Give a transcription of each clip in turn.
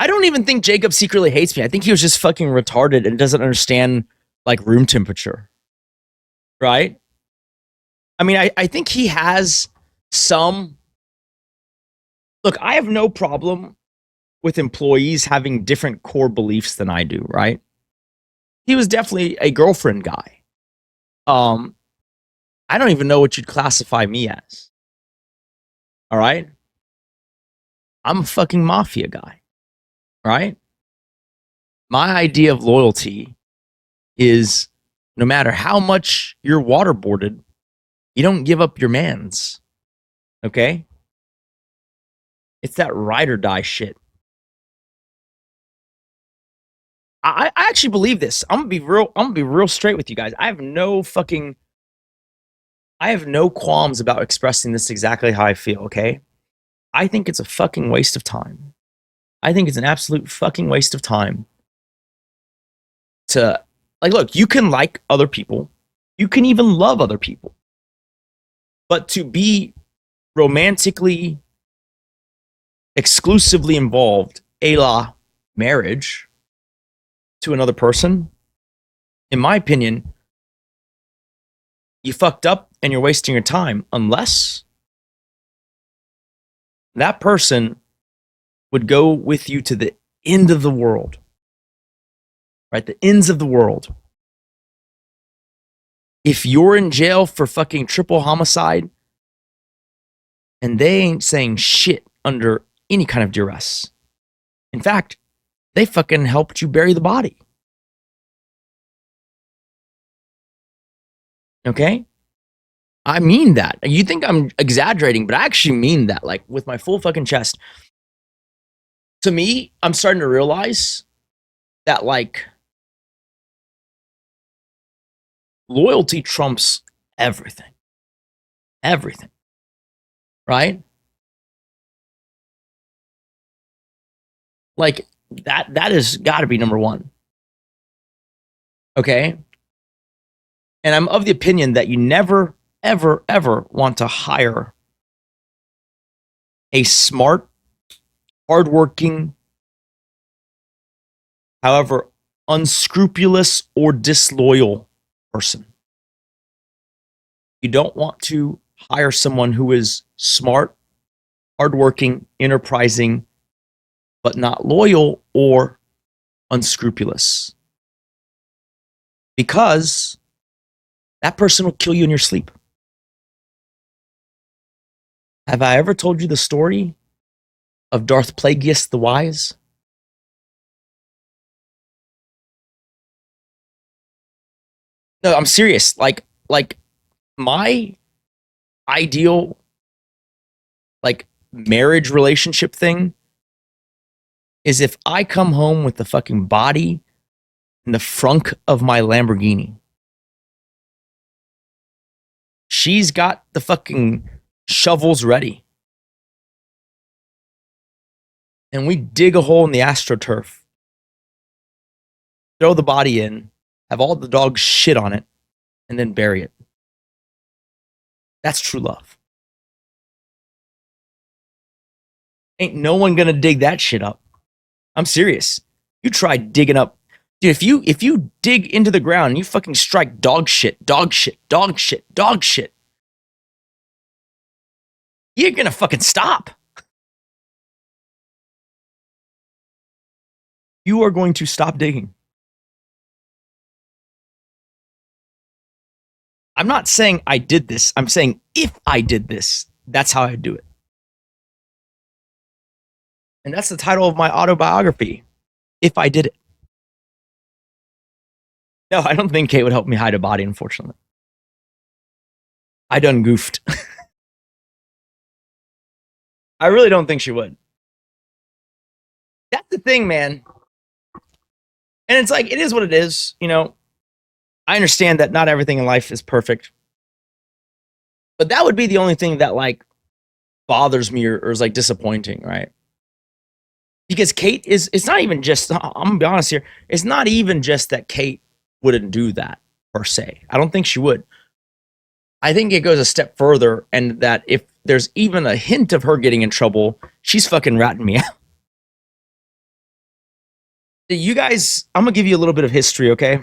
I don't even think Jacob secretly hates me. I think he was just fucking retarded and doesn't understand like room temperature. Right? I mean, I think he has some. Look, I have no problem with employees having different core beliefs than I do, right? He was definitely a girlfriend guy. I don't even know what you'd classify me as. All right? I'm a fucking mafia guy, right? My idea of loyalty is no matter how much you're waterboarded, you don't give up your mans. Okay? It's that ride or die shit. I actually believe this. I'm gonna be real straight with you guys. I have no qualms about expressing this exactly how I feel, okay? I think it's a fucking waste of time. I think it's an absolute fucking waste of time to, like, look, you can like other people. You can even love other people. But to be romantically, exclusively involved, a la marriage, to another person, in my opinion, you fucked up and you're wasting your time unless that person would go with you to the end of the world, right? The ends of the world. If you're in jail for fucking triple homicide and they ain't saying shit under any kind of duress, in fact, they fucking helped you bury the body. Okay? I mean that. You think I'm exaggerating, but I actually mean that, like, with my full fucking chest. To me, I'm starting to realize that, like, loyalty trumps everything. Everything. Right? Like, that has got to be number one. Okay? And I'm of the opinion that you never, ever, ever want to hire a smart, hardworking, however unscrupulous or disloyal person. You don't want to hire someone who is smart, hardworking, enterprising, but not loyal or unscrupulous. Because that person will kill you in your sleep. Have I ever told you the story of Darth Plagueis the Wise? No, I'm serious. Like my ideal, like, marriage relationship thing is if I come home with the fucking body in the frunk of my Lamborghini. She's got the fucking shovels ready. And we dig a hole in the AstroTurf, throw the body in, have all the dogs shit on it, and then bury it. That's true love. Ain't no one gonna dig that shit up. I'm serious. You try digging up, dude. If you dig into the ground and you fucking strike dog shit, dog shit, dog shit, dog shit, you're gonna fucking stop. You are going to stop digging. I'm not saying I did this. I'm saying if I did this, that's how I'd do it. And that's the title of my autobiography. If I did it. No, I don't think Kate would help me hide a body, unfortunately. I done goofed. I really don't think she would. That's the thing, man. And it's like, it is what it is. You know, I understand that not everything in life is perfect. But that would be the only thing that, like, bothers me or is, like, disappointing, right? Because Kate is, it's not even just, I'm gonna be honest here, it's not even just that Kate wouldn't do that per se. I don't think she would. I think it goes a step further, and that if there's even a hint of her getting in trouble, she's fucking ratting me out. You guys, I'm gonna give you a little bit of history, okay?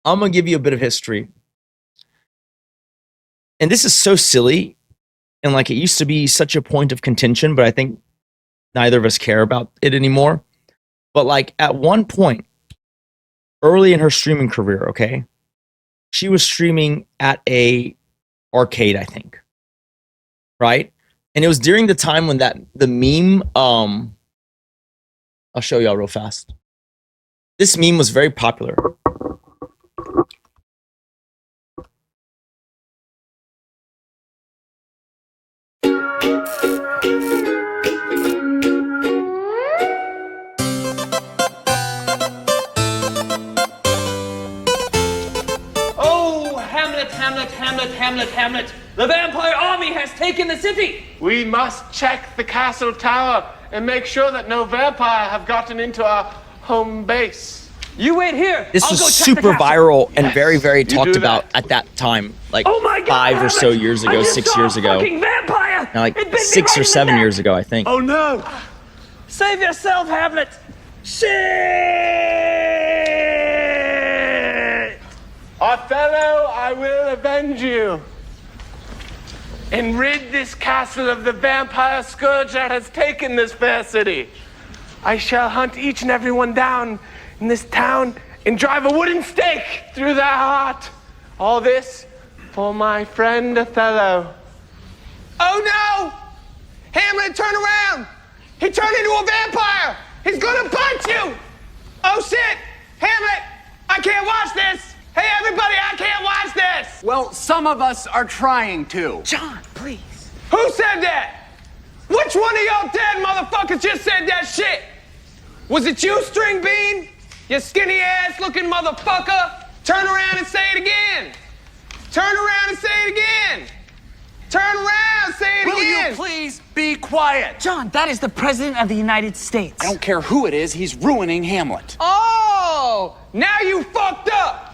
I'm gonna give you a bit of history. And this is so silly, and like it used to be such a point of contention, but I think neither of us care about it anymore. But like at one point, early in her streaming career, okay, she was streaming at a arcade, I think, right? And it was during the time when the meme, I'll show y'all real fast. This meme was very popular. Hamlet, the vampire army has taken the city. We must check the castle tower and make sure that no vampire have gotten into our home base. You wait here. This I'll was go check super the castle. viral and very, very talked do about that. at that time, like Oh my God, 5 or so Hamlet! years I ago, just 6 saw years a ago, fucking vampire. now, like It bit me 6 right or in the 7 neck. years ago, I think. Oh no! Save yourself, Hamlet. Shit! Othello, I will avenge you and rid this castle of the vampire scourge that has taken this fair city. I shall hunt each and every one down in this town and drive a wooden stake through their heart. All this for my friend Othello. Oh no! Hamlet, turn around! He turned into a vampire! He's gonna punch you! Oh shit! Hamlet, I can't watch this! Hey everybody, I can't watch this! Well, some of us are trying to. John, please. Who said that? Which one of y'all dead motherfuckers just said that shit? Was it you, String Bean? You skinny ass looking motherfucker? Turn around and say it again. Turn around and say it again. Turn around, say it Will again. you please be quiet? John, that is the President of the United States. I don't care who it is, he's ruining Hamlet. Oh, now you fucked up.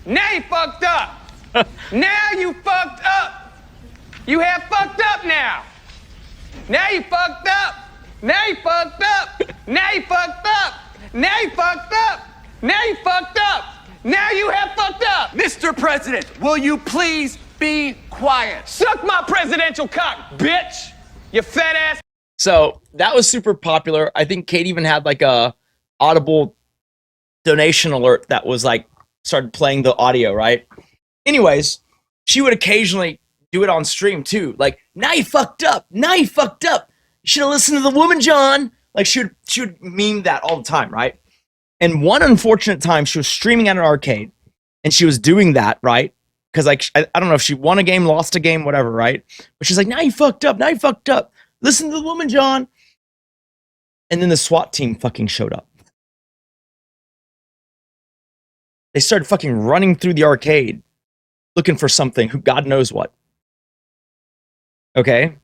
Now you fucked up. Now you fucked up. You have fucked up now. Now you fucked up. Now you fucked up. Now you fucked up. Now you fucked up. Now you fucked up. Now you have fucked up. Mr. President, will you please be quiet? Suck my presidential cock, bitch. You fat ass. So that was super popular. I think Kate even had like a audible donation alert that was like started playing the audio, right? Anyways, she would occasionally do it on stream too. Like, now you fucked up. Now you fucked up. You should have listened to the woman, John. Like she would meme that all the time, right? And one unfortunate time she was streaming at an arcade and she was doing that, right? Because like I don't know if she won a game, lost a game, whatever, right? But she's like, now you fucked up. Now you fucked up. Listen to the woman, John. And then the SWAT team fucking showed up. They started fucking running through the arcade looking for something, who God knows what. Okay?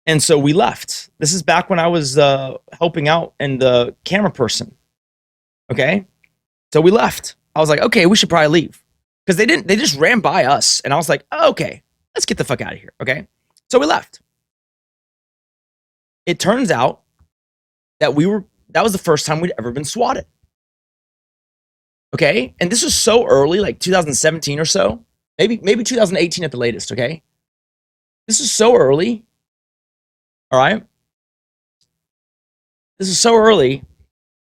And so we left. This is back when I was helping out and the camera person. Okay? So we left. I was like, okay, we should probably leave. Because they just ran by us. And I was like, oh, okay, let's get the fuck out of here. Okay? So we left. It turns out that that was the first time we'd ever been swatted. Okay? And this was so early, like 2017 or so. Maybe 2018 at the latest, okay? This is so early. All right? This is so early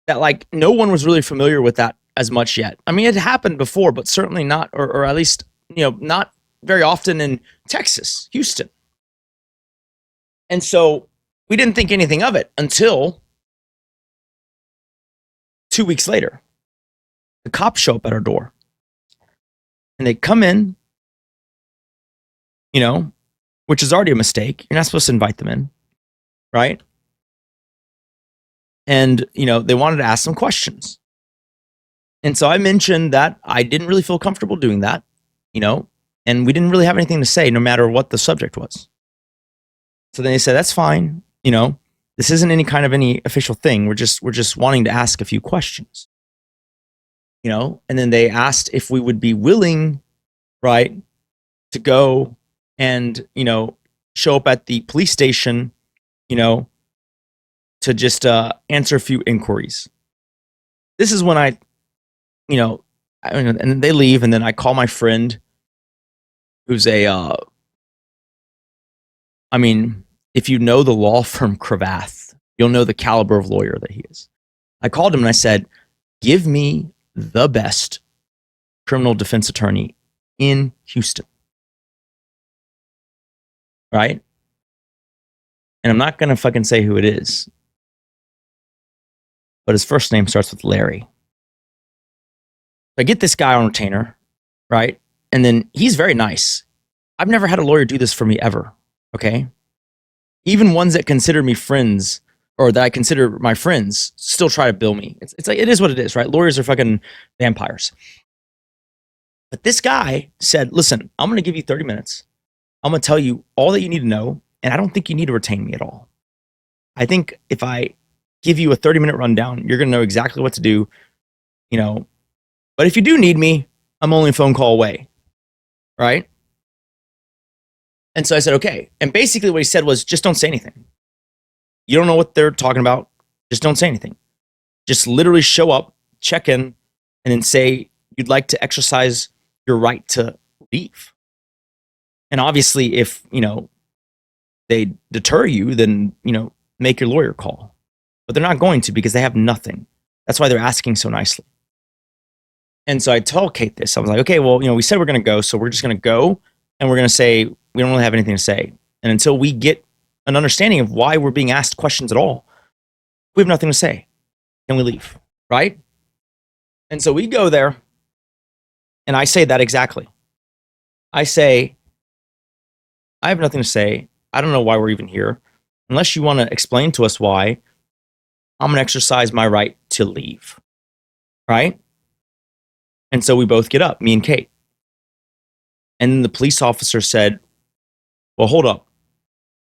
that like no one was really familiar with that as much yet. I mean, it happened before, but certainly not, or at least, not very often in Texas, Houston. And so we didn't think anything of it until 2 weeks later. The cops show up at our door. And they come in, which is already a mistake. You're not supposed to invite them in, right? And, they wanted to ask some questions. And so I mentioned that I didn't really feel comfortable doing that, and we didn't really have anything to say no matter what the subject was. So then they said, that's fine. This isn't any official thing. We're just wanting to ask a few questions. And then they asked if we would be willing, right, to go and, show up at the police station, to to just answer a few inquiries. This is when and they leave, and then I call my friend who's if you know the law firm Cravath, you'll know the caliber of lawyer that he is. I called him and I said, give me the best criminal defense attorney in Houston. Right? And I'm not going to fucking say who it is, but his first name starts with Larry. I get this guy on retainer, right? And then he's very nice. I've never had a lawyer do this for me ever, okay? Even ones that consider me friends or that I consider my friends still try to bill me. It's like, it is what it is, right? Lawyers are fucking vampires. But this guy said, listen, I'm going to give you 30 minutes. I'm going to tell you all that you need to know, and I don't think you need to retain me at all. I think if I give you a 30-minute rundown, you're going to know exactly what to do, But if you do need me, I'm only a phone call away, right? And so I said, okay. And basically what he said was, just don't say anything. You don't know what they're talking about. Just don't say anything. Just literally show up, check in, and then say you'd like to exercise your right to leave. And obviously, if, they deter you, then, make your lawyer call. But they're not going to, because they have nothing. That's why they're asking so nicely. And so I told Kate this. I was like, okay, well, we said we're going to go, so we're just going to go, and we're going to say we don't really have anything to say. And until we get an understanding of why we're being asked questions at all, we have nothing to say. Then we leave, right? And so we go there, and I say that exactly. I say, I have nothing to say. I don't know why we're even here. Unless you want to explain to us why, I'm going to exercise my right to leave, right? And so we both get up, me and Kate. And then the police officer said, well, hold up.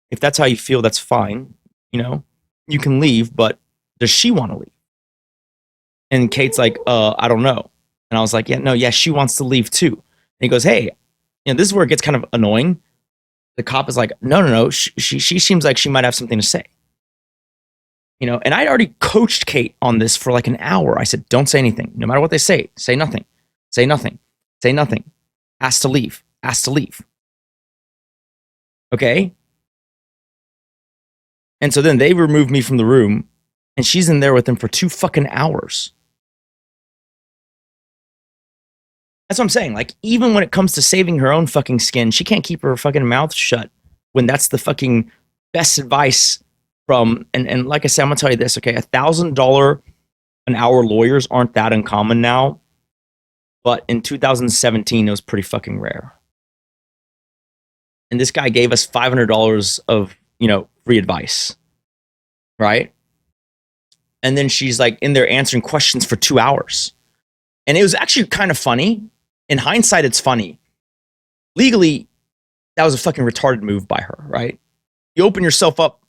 If that's how you feel, that's fine. You can leave, but does she want to leave? And Kate's like, I don't know. And I was like, yeah, she wants to leave too. And he goes, hey, this is where it gets kind of annoying. The cop is like, no. She seems like she might have something to say. And I'd already coached Kate on this for like an hour. I said, don't say anything. No matter what they say nothing. Say nothing. Say nothing. Ask to leave. Ask to leave. Okay? And so then they remove me from the room, and she's in there with them for 2 fucking hours. That's what I'm saying. Like, even when it comes to saving her own fucking skin, she can't keep her fucking mouth shut when that's the fucking best advice from, and like I said, I'm gonna tell you this, okay? $1,000 an hour lawyers aren't that uncommon now, but in 2017, it was pretty fucking rare. And this guy gave us $500 of, free advice, right? And then she's like in there answering questions for 2 hours. And it was actually kind of funny. In hindsight, it's funny. Legally, that was a fucking retarded move by her, right? You open yourself up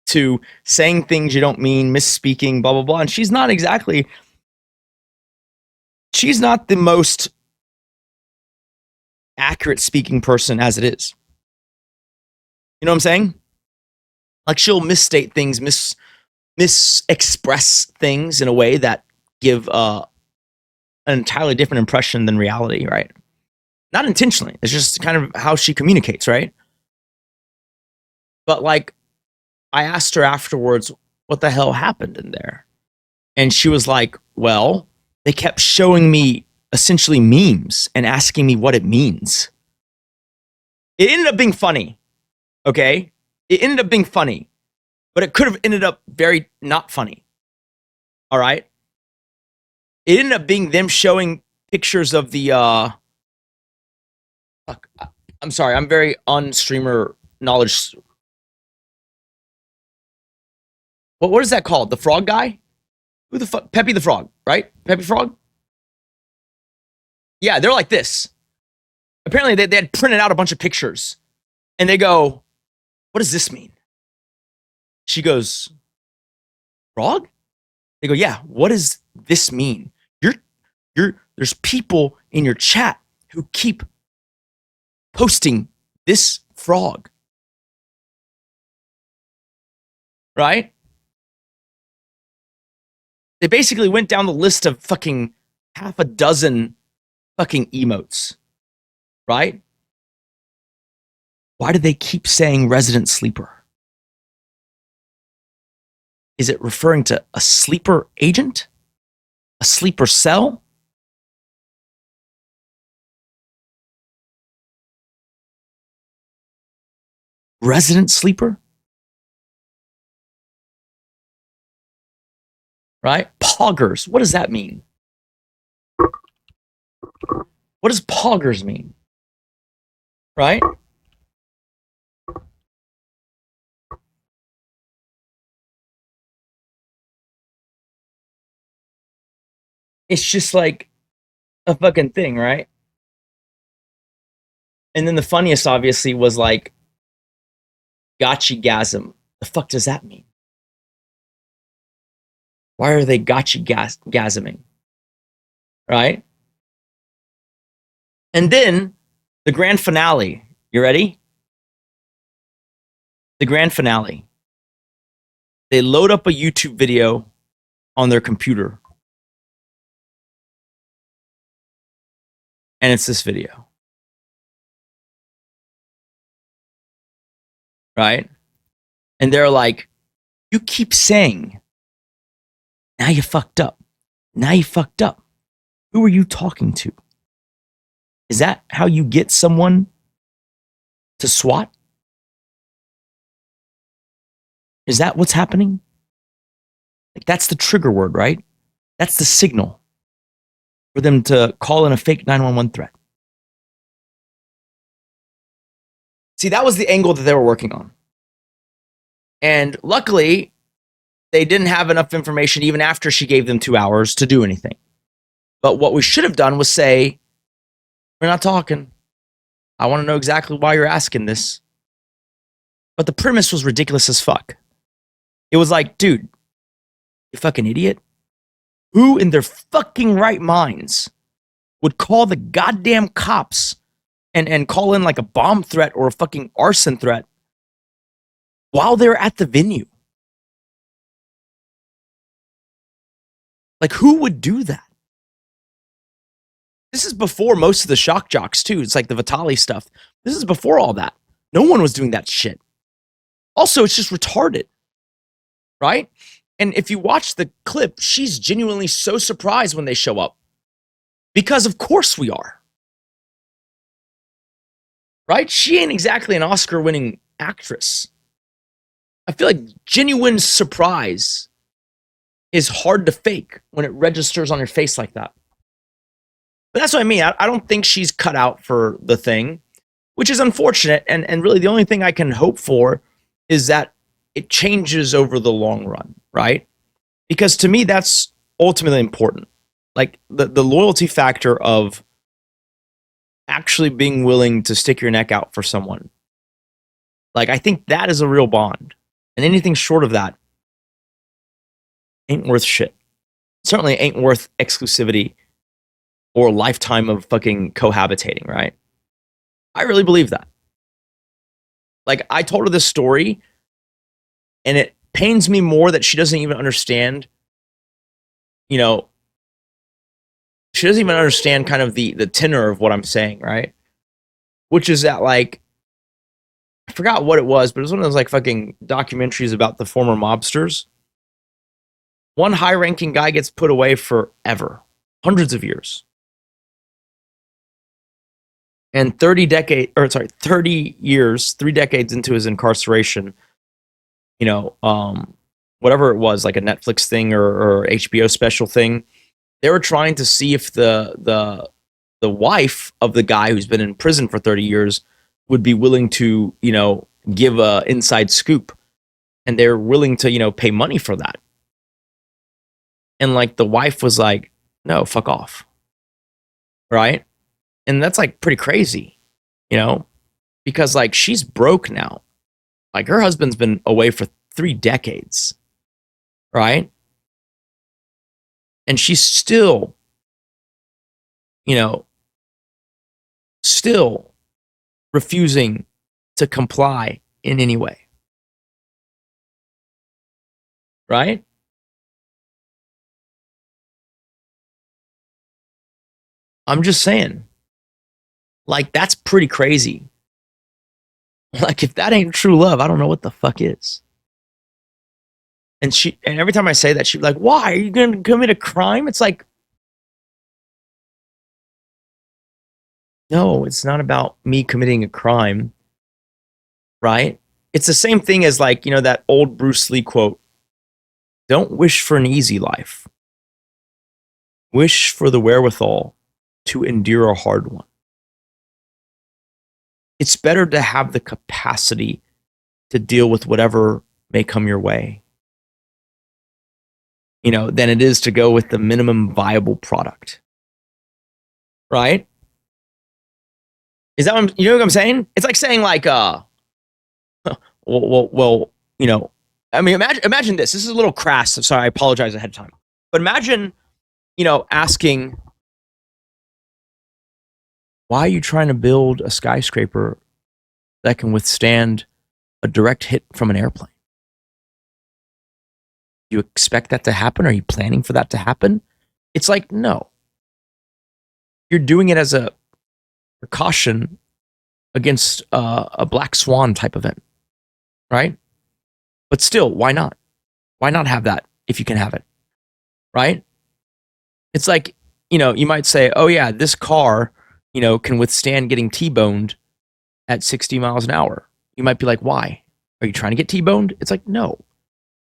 to saying things you don't mean, misspeaking, blah, blah, blah. And she's not the most accurate speaking person as it is. You know what I'm saying? Like, she'll misstate things, misexpress things in a way that give an entirely different impression than reality, right? Not intentionally. It's just kind of how she communicates, right? But like, I asked her afterwards, what the hell happened in there? And she was like, well, they kept showing me essentially memes and asking me what it means. It ended up being funny, okay? It ended up being funny, but it could have ended up very not funny, all right? It ended up being them showing pictures of the, I'm sorry, I'm very on-streamer knowledge. What is that called? The frog guy? Who the fuck? Peppy the Frog, right? Peppy Frog? Yeah, they're like this. Apparently, they had printed out a bunch of pictures. And they go, what does this mean? She goes, frog? They go, yeah, what does this mean? There's people in your chat who keep posting this frog. Right? They basically went down the list of fucking half a dozen fucking emotes, right? Why do they keep saying resident sleeper? Is it referring to a sleeper agent? A sleeper cell? Resident sleeper? Right? Poggers. What does that mean? What does poggers mean? Right? It's just like a fucking thing, right? And then the funniest, obviously, was like, gotchi-gasm. The fuck does that mean? Why are they gotchi-gasming? Right? And then the grand finale. You ready? The grand finale. They load up a YouTube video on their computer. And it's this video. Right? And they're like, you keep saying, now you fucked up. Now you fucked up. Who are you talking to? Is that how you get someone to SWAT? Is that what's happening? Like, that's the trigger word, right? That's the signal for them to call in a fake 911 threat. See, that was the angle that they were working on. And luckily, they didn't have enough information even after she gave them 2 hours to do anything. But what we should have done was say, we're not talking. I want to know exactly why you're asking this. But the premise was ridiculous as fuck. It was like, dude, you fucking idiot. Who in their fucking right minds would call the goddamn cops and call in like a bomb threat or a fucking arson threat while they're at the venue? Like, who would do that? This is before most of the shock jocks, too. It's like the Vitali stuff. This is before all that. No one was doing that shit. Also, it's just retarded. Right? And if you watch the clip, she's genuinely so surprised when they show up. Because of course we are. Right? She ain't exactly an Oscar-winning actress. I feel like genuine surprise is hard to fake when it registers on your face like that. But that's what I mean. I don't think she's cut out for the thing, which is unfortunate. And really the only thing I can hope for is that it changes over the long run, right? Because to me, that's ultimately important. Like the loyalty factor of actually being willing to stick your neck out for someone. Like, I think that is a real bond. And anything short of that ain't worth shit. Certainly ain't worth exclusivity or a lifetime of fucking cohabitating, right? I really believe that. Like, I told her this story, and it pains me more that she doesn't even understand, you know, she doesn't even understand kind of the tenor of what I'm saying, right? Which is that, like, I forgot what it was, but it was one of those like fucking documentaries about the former mobsters. One high-ranking guy gets put away forever, hundreds of years. And 30 years, 3 decades into his incarceration, you know, whatever it was, like a Netflix thing or HBO special thing, they were trying to see if the wife of the guy who's been in prison for 30 years would be willing to, you know, give a inside scoop. And they're willing to, you know, pay money for that. And like the wife was like, no, fuck off. Right? And that's like pretty crazy, you know, because like she's broke now. Like her husband's been away for 3 decades. Right? And she's still, you know, still refusing to comply in any way. Right? I'm just saying. Like, that's pretty crazy. Like, if that ain't true love, I don't know what the fuck is. And every time I say that, she'd be like, why? Are you gonna commit a crime? It's like, no, it's not about me committing a crime, right? It's the same thing as, like, you know, that old Bruce Lee quote, don't wish for an easy life. Wish for the wherewithal to endure a hard one. It's better to have the capacity to deal with whatever may come your way, you know, than it is to go with the minimum viable product. Right? Is that what you know what I'm saying? It's like saying, like, well, you know, I mean, imagine this. This is a little crass. So sorry, I apologize ahead of time. But imagine, you know, asking, why are you trying to build a skyscraper that can withstand a direct hit from an airplane? Do you expect that to happen? Are you planning for that to happen? It's like, no. You're doing it as a precaution against a black swan type event, right? But still, why not? Why not have that if you can have it, right? It's like, you know, you might say, oh yeah, this car, you know, can withstand getting T-boned at 60 miles an hour. You might be like, why? Are you trying to get T-boned? It's like, no.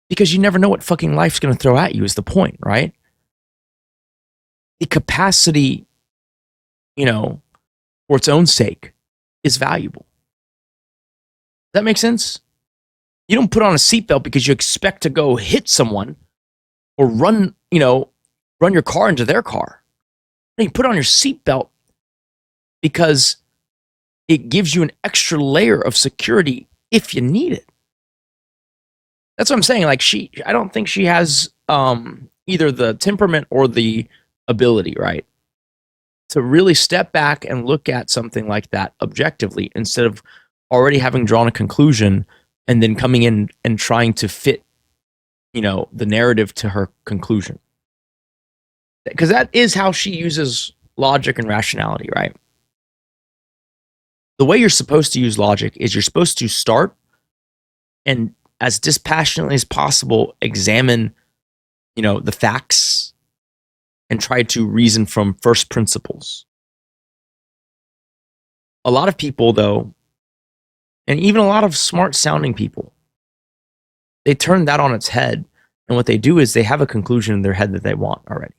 Because you never know what fucking life's going to throw at you is the point, right? The capacity, you know, for its own sake is valuable. Does that make sense? You don't put on a seatbelt because you expect to go hit someone or run your car into their car. No, you put on your seatbelt because it gives you an extra layer of security if you need it. That's what I'm saying. Like, I don't think she has either the temperament or the ability, right, to really step back and look at something like that objectively instead of already having drawn a conclusion and then coming in and trying to fit, you know, the narrative to her conclusion. Because that is how she uses logic and rationality, right? The way you're supposed to use logic is you're supposed to start and, as dispassionately as possible, examine, you know, the facts and try to reason from first principles. A lot of people, though, and even a lot of smart sounding people, they turn that on its head. And what they do is they have a conclusion in their head that they want already,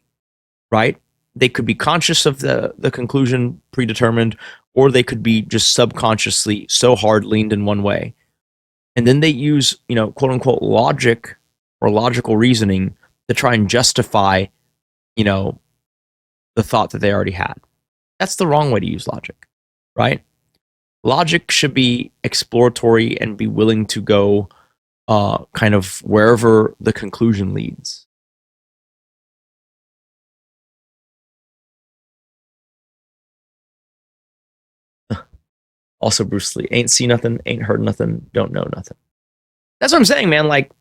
right? They could be conscious of the conclusion predetermined, or they could be just subconsciously so hard leaned in one way. And then they use, you know, quote unquote logic or logical reasoning to try and justify, you know, the thought that they already had. That's the wrong way to use logic, right? Logic should be exploratory and be willing to go kind of wherever the conclusion leads. Also, Bruce Lee, ain't seen nothing, ain't heard nothing, don't know nothing. That's what I'm saying, man. Like,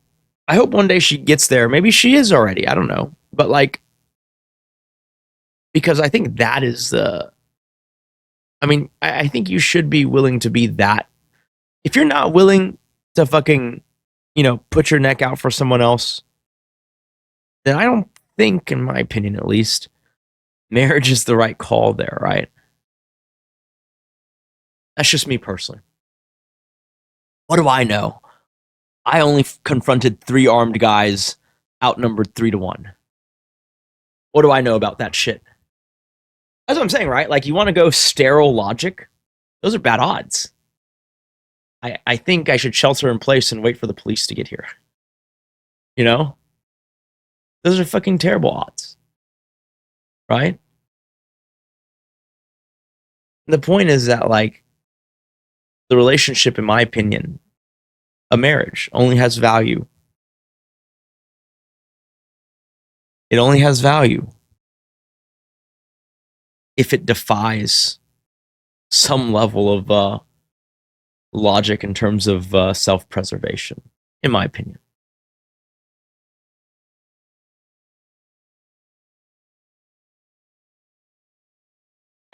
I hope one day she gets there. Maybe she is already. I don't know. But, like, because I think that is I think you should be willing to be that. If you're not willing to fucking, you know, put your neck out for someone else, then I don't think, in my opinion at least, marriage is the right call there, right? That's just me personally. What do I know? I only confronted 3 armed guys, outnumbered 3-1. What do I know about that shit? That's what I'm saying, right? Like, you want to go sterile logic? Those are bad odds. I think I should shelter in place and wait for the police to get here. You know? Those are fucking terrible odds. Right? And the point is that, like, the relationship, in my opinion, a marriage, only has value. It only has value if it defies some level of logic in terms of self-preservation, in my opinion.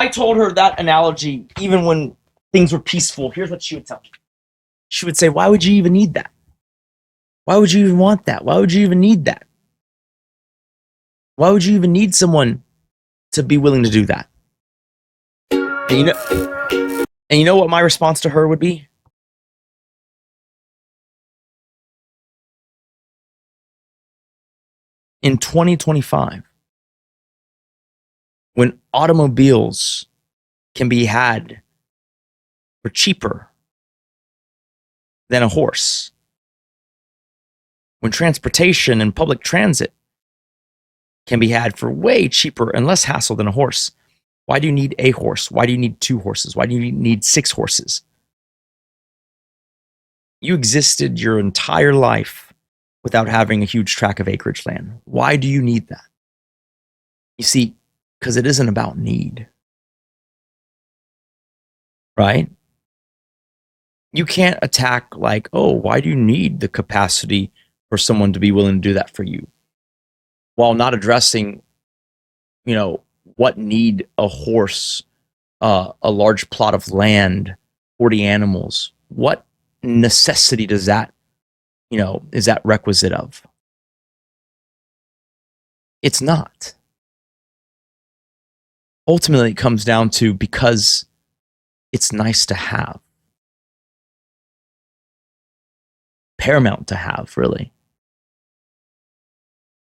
I told her that analogy even when things were peaceful, here's what she would tell me. She would say, why would you even need that? Why would you even want that? Why would you even need that? Why would you even need someone to be willing to do that? And you know what my response to her would be? In 2025, when automobiles can be had for cheaper than a horse, when transportation and public transit can be had for way cheaper and less hassle than a horse, why do you need a horse? Why do you need 2 horses? Why do you need 6 horses? You existed your entire life without having a huge tract of acreage land. Why do you need that? You see, because it isn't about need. Right? You can't attack like, oh, why do you need the capacity for someone to be willing to do that for you? While not addressing, what need a horse, a large plot of land, 40 animals, what necessity does that, is that requisite of? It's not. Ultimately, it comes down to because it's nice to have. Paramount to have, really.